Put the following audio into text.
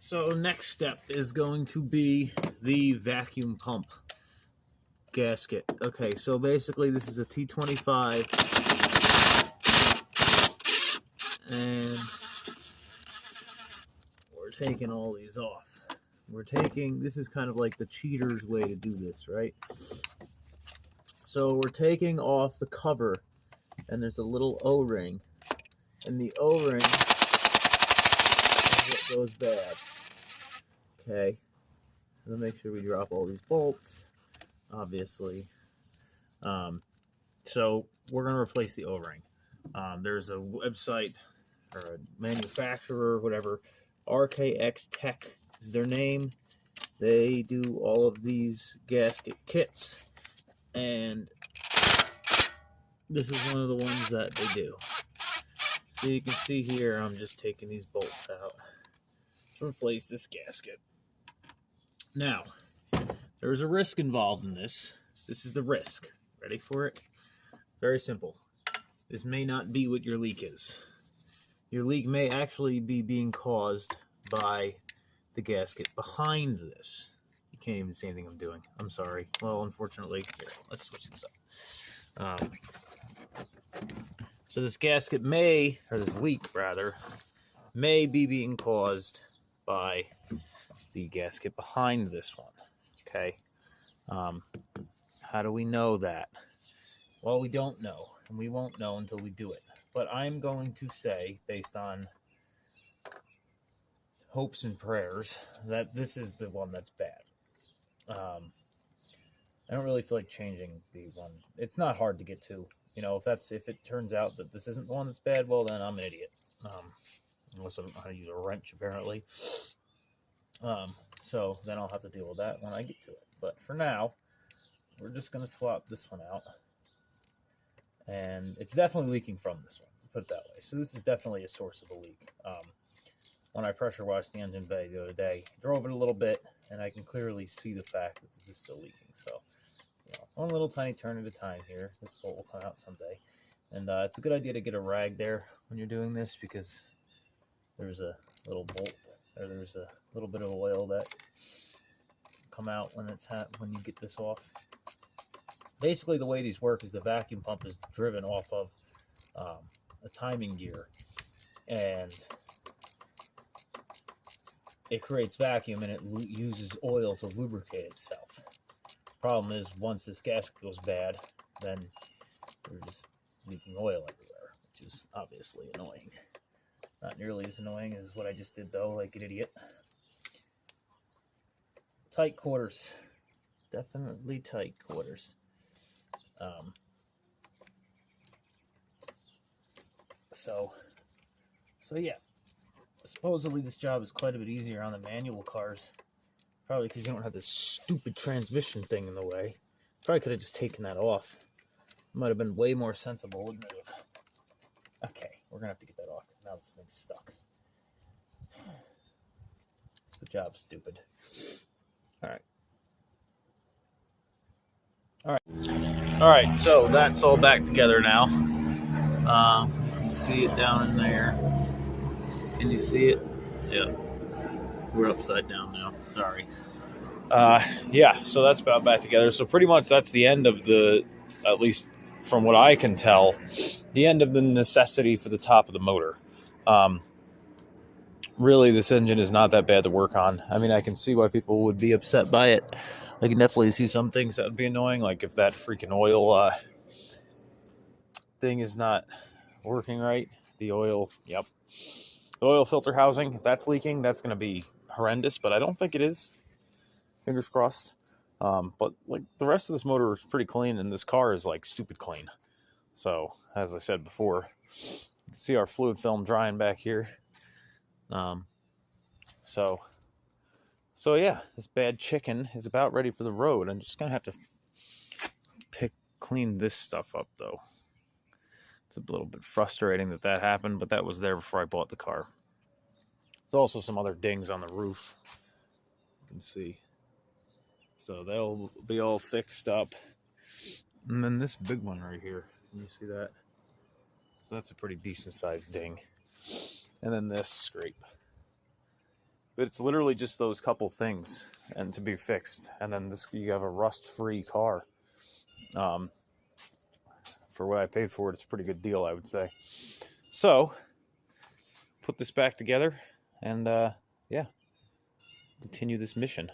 So next step is going to be the vacuum pump gasket. Okay, so basically this is a T25, and we're taking all these off. This is kind of like the cheater's way to do this, right? So we're taking off the cover, and there's a little O-ring, and the O-ring is what goes bad. Okay, so make sure we drop all these bolts, obviously. So we're going to replace the O-ring. There's a website or a manufacturer, whatever, RKX Tech is their name. They do all of these gasket kits, and this is one of the ones that they do. So you can see here, I'm just taking these bolts out to replace this gasket. Now, there's a risk involved in this. This is the risk. Ready for it? Very simple. This may not be what your leak is. Your leak may actually be being caused by the gasket behind this. You can't even see anything I'm doing. I'm sorry. Well, unfortunately, here, let's switch this up. So this gasket this leak rather, may be being caused by the gasket behind this one. Okay. How do we know that? Well, we don't know, and we won't know until we do it. But I'm going to say, based on hopes and prayers, that this is the one that's bad. I don't really feel like changing the one. It's not hard to get to. You know, if it turns out that this isn't the one that's bad, well, then I'm an idiot. Unless I don't know how to use a wrench, apparently. So then I'll have to deal with that when I get to it. But for now, we're just going to swap this one out. And it's definitely leaking from this one, put it that way. So this is definitely a source of a leak. When I pressure washed the engine bay the other day, drove it a little bit, and I can clearly see the fact that this is still leaking. So, one little tiny turn at a time here. This bolt will come out someday. And it's a good idea to get a rag there when you're doing this, because there's a little bolt, or there's a little bit of oil that come out when when you get this off. Basically, the way these work is the vacuum pump is driven off of a timing gear, and it creates vacuum, and it uses oil to lubricate itself. Problem is, once this gasket goes bad, then you're just leaking oil everywhere, which is obviously annoying. Not nearly as annoying as what I just did, though, like an idiot. Tight quarters. Definitely tight quarters. So yeah. Supposedly this job is quite a bit easier on the manual cars. Probably because you don't have this stupid transmission thing in the way. Probably could have just taken that off. Might have been way more sensible, wouldn't it have? Okay, we're going to have to get that off because now this thing's stuck. Good job, stupid. Alright, so that's all back together now. You can see it down in there. Can you see it? Yeah. We're upside down now. Sorry. Yeah, so that's about back together. So pretty much that's the end of at least from what I can tell, the end of the necessity for the top of the motor. Really, this engine is not that bad to work on. I mean, I can see why people would be upset by it. I can definitely see some things that would be annoying, like if that freaking oil thing is not working right. The oil, yep. The oil filter housing, if that's leaking, that's going to be horrendous, but I don't think it is. Fingers crossed. But like the rest of this motor is pretty clean, and this car is like stupid clean. So, as I said before, you can see our fluid film drying back here. So yeah, this bad chicken is about ready for the road. I'm just gonna have to clean this stuff up, though. It's a little bit frustrating that happened, but that was there before I bought the car. There's also some other dings on the roof. You can see. So they'll be all fixed up. And then this big one right here. Can you see that? So that's a pretty decent sized ding. And then this scrape. But it's literally just those couple things and to be fixed. And then you have a rust-free car. For what I paid for it, it's a pretty good deal, I would say. So, put this back together and, yeah, continue this mission.